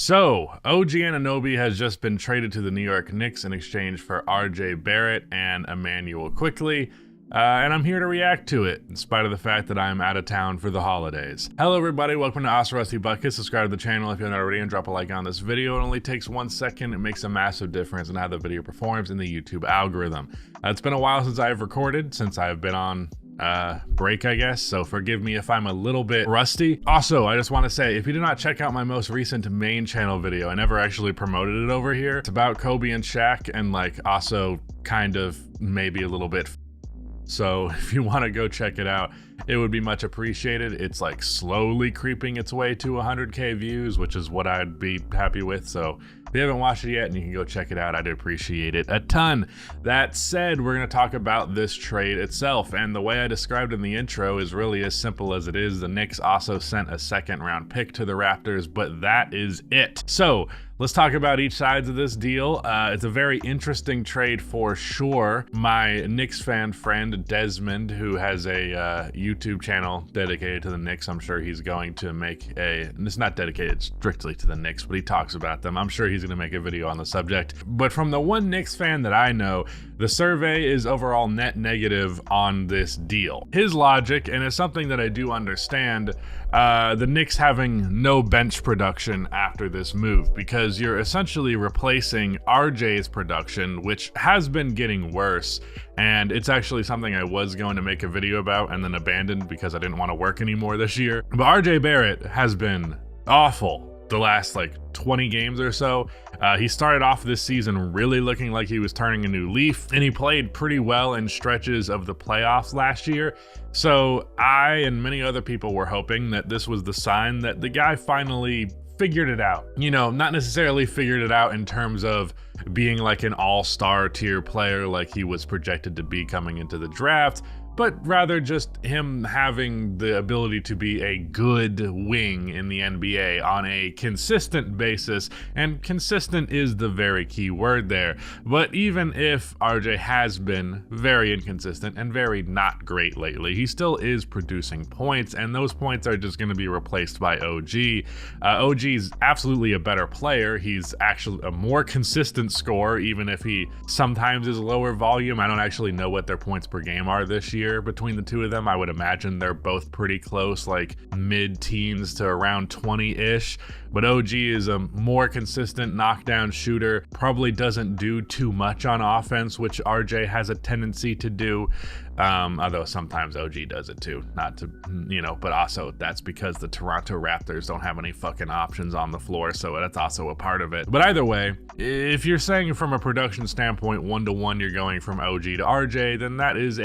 So, OG Anunoby has just been traded to the New York Knicks in exchange for RJ Barrett and Immanuel Quickley. And I'm here to react to it, in spite of the fact that I'm out of town for the holidays. Hello everybody, welcome to Awesome Rusty Bucket. Subscribe to the channel if you're not already and drop a like on this video. It only takes 1 second. It makes a massive difference in how the video performs in the YouTube algorithm. It's been a while since I've recorded, since I've been on break, I guess, so forgive me if I'm a little bit rusty. Also, I just want to say, if you did not check out my most recent main channel video, I never actually promoted it over here. It's about Kobe and Shaq, and like also kind of maybe a little bit. So if you want to go check it out, it would be much appreciated. It's like slowly creeping its way to 100K views, which is what I'd be happy with. So if you haven't watched it yet and you can go check it out, I'd appreciate it a ton. That said, we're going to talk about this trade itself. And the way I described in the intro is really as simple as it is. The Knicks also sent a second-round pick to the Raptors, but that is it. So let's talk about each side of this deal. It's a very interesting trade for sure. My Knicks fan friend, Desmond, who has a YouTube channel dedicated to the Knicks, I'm sure he's going to make and it's not dedicated strictly to the Knicks, but he talks about them. I'm sure he's going to make a video on the subject. But from the one Knicks fan that I know, the survey is overall net negative on this deal. His logic, and it's something that I do understand, the Knicks having no bench production after this move, because you're essentially replacing RJ's production, which has been getting worse. And it's actually something I was going to make a video about and then abandoned because I didn't want to work anymore this year. But RJ Barrett has been awful the last like 20 games or so. He started off this season really looking like he was turning a new leaf, and he played pretty well in stretches of the playoffs last year. So I and many other people were hoping that this was the sign that the guy finally figured it out. You know, not necessarily figured it out in terms of being like an all-star tier player like he was projected to be coming into the draft, but rather just him having the ability to be a good wing in the NBA on a consistent basis, and consistent is the very key word there. But even if RJ has been very inconsistent and very not great lately, he still is producing points, and those points are just going to be replaced by OG. OG's absolutely a better player. He's actually a more consistent scorer, even if he sometimes is lower volume. I don't actually know what their points per game are this year between the two of them. I would imagine they're both pretty close, like mid-teens to around 20-ish. But OG is a more consistent knockdown shooter, probably doesn't do too much on offense, which RJ has a tendency to do. Although sometimes OG does it too, not to, you know, but also that's because the Toronto Raptors don't have any fucking options on the floor, so that's also a part of it. But either way, if you're saying from a production standpoint, 1-to-1, you're going from OG to RJ, then that is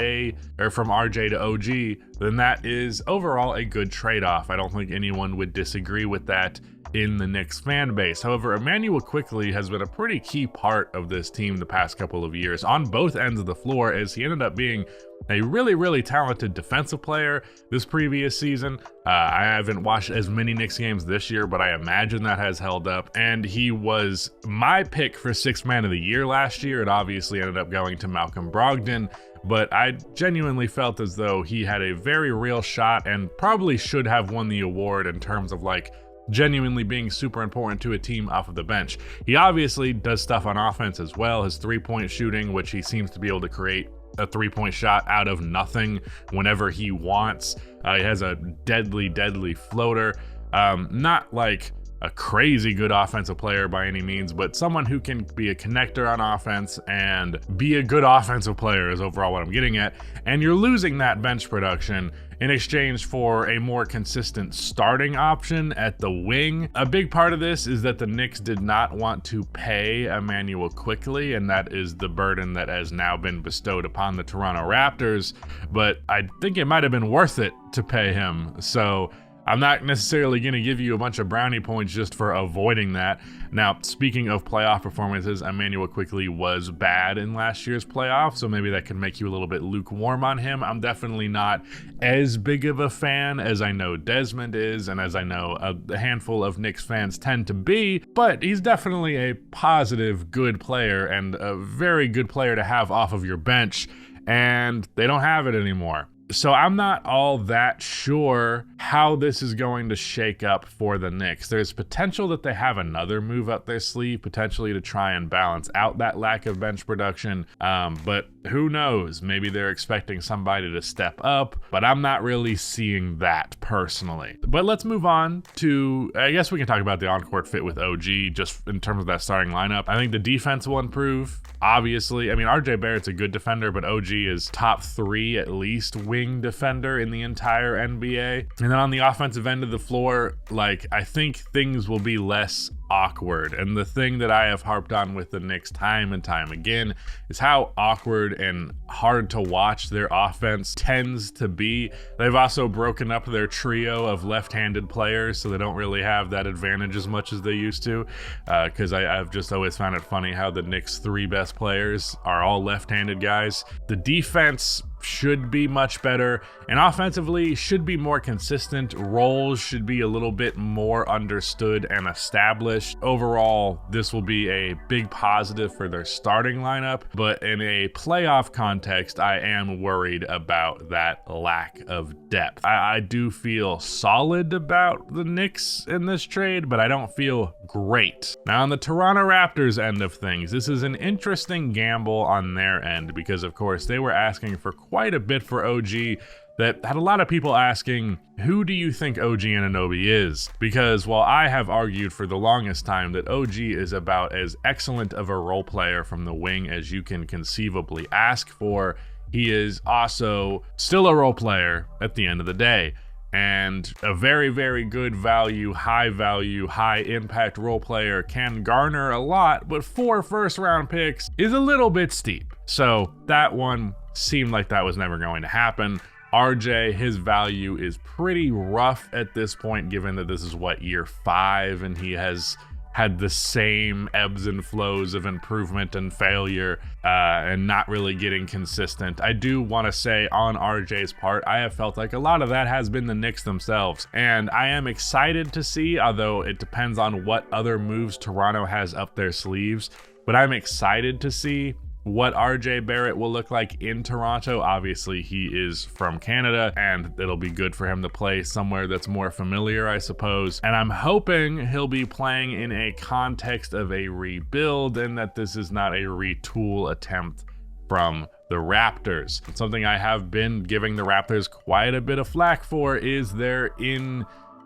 or from RJ to OG, then that is overall a good trade-off. I don't think anyone would disagree with that in the Knicks fan base. However, Immanuel Quickley has been a pretty key part of this team the past couple of years on both ends of the floor, as he ended up being a really talented defensive player this previous season. I haven't watched as many Knicks games this year, but I imagine that has held up. And he was my pick for Sixth Man of the Year last year. It obviously ended up going to Malcolm Brogdon, but I genuinely felt as though he had a very real shot and probably should have won the award in terms of like genuinely being super important to a team off of the bench. He obviously does stuff on offense as well. His three-point shooting, which he seems to be able to create a three-point shot out of nothing whenever he wants. He has a deadly floater. Not like a crazy good offensive player by any means, but someone who can be a connector on offense and be a good offensive player is overall what I'm getting at. And you're losing that bench production in exchange for a more consistent starting option at the wing. A big part of this is that the Knicks did not want to pay Immanuel Quickley, and that is the burden that has now been bestowed upon the Toronto Raptors, but I think it might have been worth it to pay him. So I'm not necessarily going to give you a bunch of brownie points just for avoiding that. Now, speaking of playoff performances, Immanuel Quickley was bad in last year's playoffs, so maybe that can make you a little bit lukewarm on him. I'm definitely not as big of a fan as I know Desmond is, and as I know a handful of Knicks fans tend to be, but he's definitely a positive, good player, and a very good player to have off of your bench, and they don't have it anymore. So I'm not all that sure how this is going to shake up for the Knicks. There's potential that they have another move up their sleeve, potentially to try and balance out that lack of bench production. But who knows? Maybe they're expecting somebody to step up, but I'm not really seeing that personally. But let's move on to, I guess we can talk about the on-court fit with OG just in terms of that starting lineup. I think the defense will improve. Obviously, I mean, RJ Barrett's a good defender, but OG is top 3 at least wing defender in the entire NBA. And then on the offensive end of the floor, like, I think things will be less awkward. And the thing that I have harped on with the Knicks time and time again is how awkward and hard to watch their offense tends to be. They've also broken up their trio of left-handed players, so they don't really have that advantage as much as they used to, because I've just always found it funny how the Knicks' 3 best players are all left-handed guys. The defense should be much better, and offensively should be more consistent. Roles should be a little bit more understood and established. Overall, this will be a big positive for their starting lineup, but in a playoff context, I am worried about that lack of depth. I do feel solid about the Knicks in this trade, but I don't feel great. Now, on the Toronto Raptors end of things, this is an interesting gamble on their end because, of course, they were asking for quite a bit for OG. That had a lot of people asking, who do you think OG Anunoby is? Because while I have argued for the longest time that OG is about as excellent of a role player from the wing as you can conceivably ask for, he is also still a role player at the end of the day. And a very, very good value, high impact role player can garner a lot, but 4 first-round picks is a little bit steep. So that one seemed like that was never going to happen. RJ, his value is pretty rough at this point, given that this is year 5, and he has had the same ebbs and flows of improvement and failure, and not really getting consistent. I do want to say on RJ's part, I have felt like a lot of that has been the Knicks themselves, and I am excited to see, although it depends on what other moves Toronto has up their sleeves, but I'm excited to see what RJ Barrett will look like in Toronto. Obviously, he is from Canada, and it'll be good for him to play somewhere that's more familiar, I suppose. And I'm hoping he'll be playing in a context of a rebuild and that this is not a retool attempt from the Raptors. Something I have been giving the Raptors quite a bit of flack for is their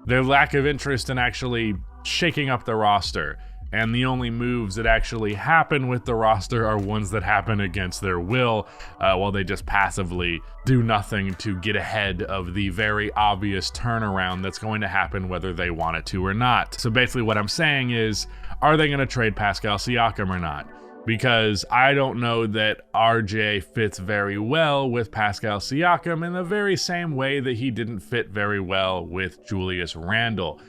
lack of interest in actually shaking up the roster. And the only moves that actually happen with the roster are ones that happen against their will, while they just passively do nothing to get ahead of the very obvious turnaround that's going to happen whether they want it to or not. So basically what I'm saying is, are they going to trade Pascal Siakam or not? Because I don't know that RJ fits very well with Pascal Siakam in the very same way that he didn't fit very well with Julius Randle.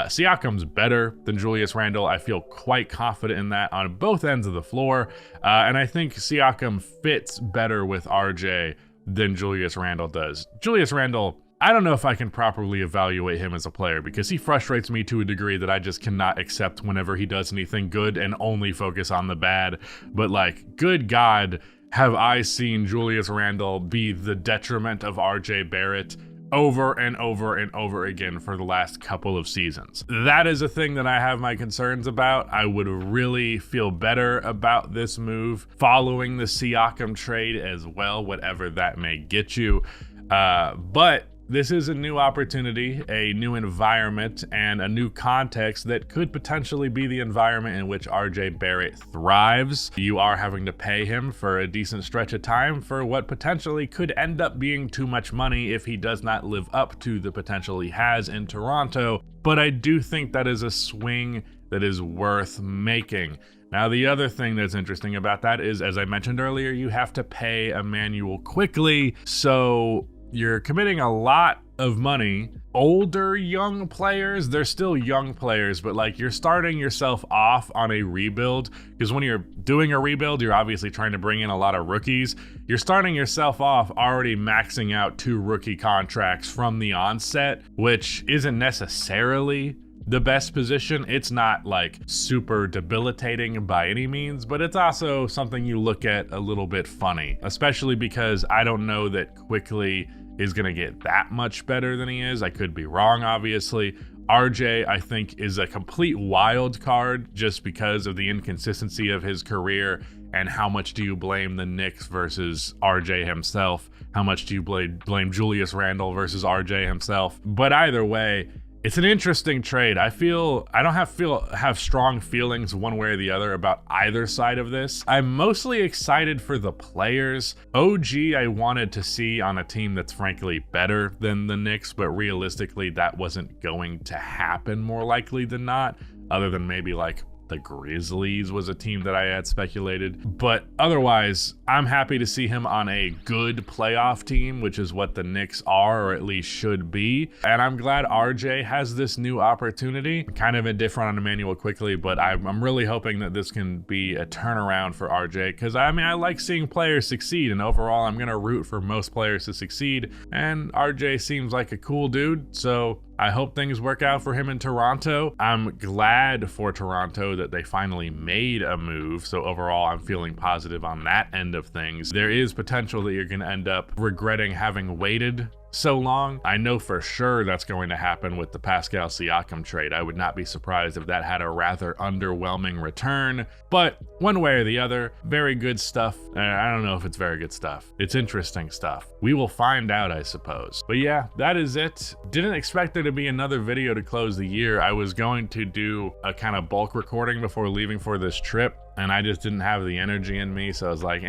Siakam's better than Julius Randle. I feel quite confident in that on both ends of the floor. And I think Siakam fits better with RJ than Julius Randle does. Julius Randle, I don't know if I can properly evaluate him as a player because he frustrates me to a degree that I just cannot accept whenever he does anything good and only focus on the bad. But like, good God, have I seen Julius Randle be the detriment of RJ Barrett over and over and over again for the last couple of seasons. That is a thing that I have my concerns about. I would really feel better about this move following the Siakam trade as well, whatever that may get you. But this is a new opportunity, a new environment, and a new context that could potentially be the environment in which RJ Barrett thrives. You are having to pay him for a decent stretch of time for what potentially could end up being too much money if he does not live up to the potential he has in Toronto. But I do think that is a swing that is worth making. Now, the other thing that's interesting about that is, as I mentioned earlier, you have to pay Immanuel Quickley, so you're committing a lot of money. Older young players, they're still young players, but like, you're starting yourself off on a rebuild, because when you're doing a rebuild, you're obviously trying to bring in a lot of rookies. You're starting yourself off already maxing out 2 rookie contracts from the onset, which isn't necessarily the best position. It's not like super debilitating by any means, but it's also something you look at a little bit funny, especially because I don't know that Quickley is going to get that much better than he is. I could be wrong, obviously. RJ, I think, is a complete wild card just because of the inconsistency of his career. And how much do you blame the Knicks versus RJ himself? How much do you blame Julius Randle versus RJ himself? But either way, it's an interesting trade. I don't have strong feelings one way or the other about either side of this. I'm mostly excited for the players. OG I wanted to see on a team that's frankly better than the Knicks, but realistically that wasn't going to happen more likely than not, other than maybe like the Grizzlies was a team that I had speculated. But otherwise, I'm happy to see him on a good playoff team, which is what the Knicks are, or at least should be. And I'm glad RJ has this new opportunity. Kind of indifferent on Immanuel Quickley, but I'm really hoping that this can be a turnaround for RJ, because I mean, I like seeing players succeed, and overall, I'm going to root for most players to succeed. And RJ seems like a cool dude, so I hope things work out for him in Toronto. I'm glad for Toronto that they finally made a move. So overall, I'm feeling positive on that end of things. There is potential that you're going to end up regretting having waited so long. I know for sure that's going to happen with the Pascal Siakam trade. I would not be surprised if that had a rather underwhelming return, but one way or the other, very good stuff. I don't know if it's very good stuff. It's interesting stuff. We will find out, I suppose. But yeah, that is it. Didn't expect there to be another video to close the year. I was going to do a kind of bulk recording before leaving for this trip, and I just didn't have the energy in me, so I was like,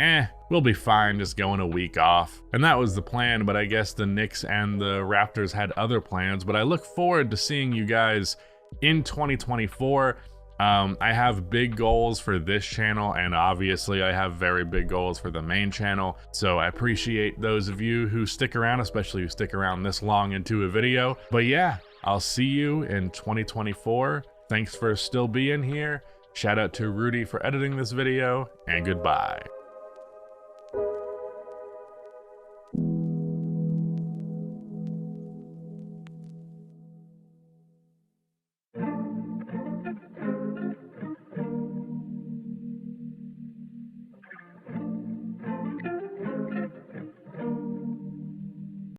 we'll be fine just going a week off. And that was the plan, but I guess the Knicks and the Raptors had other plans. But I look forward to seeing you guys in 2024. I have big goals for this channel, and obviously I have very big goals for the main channel. So I appreciate those of you who stick around, especially who stick around this long into a video. But yeah, I'll see you in 2024. Thanks for still being here. Shout out to Rudy for editing this video, and goodbye.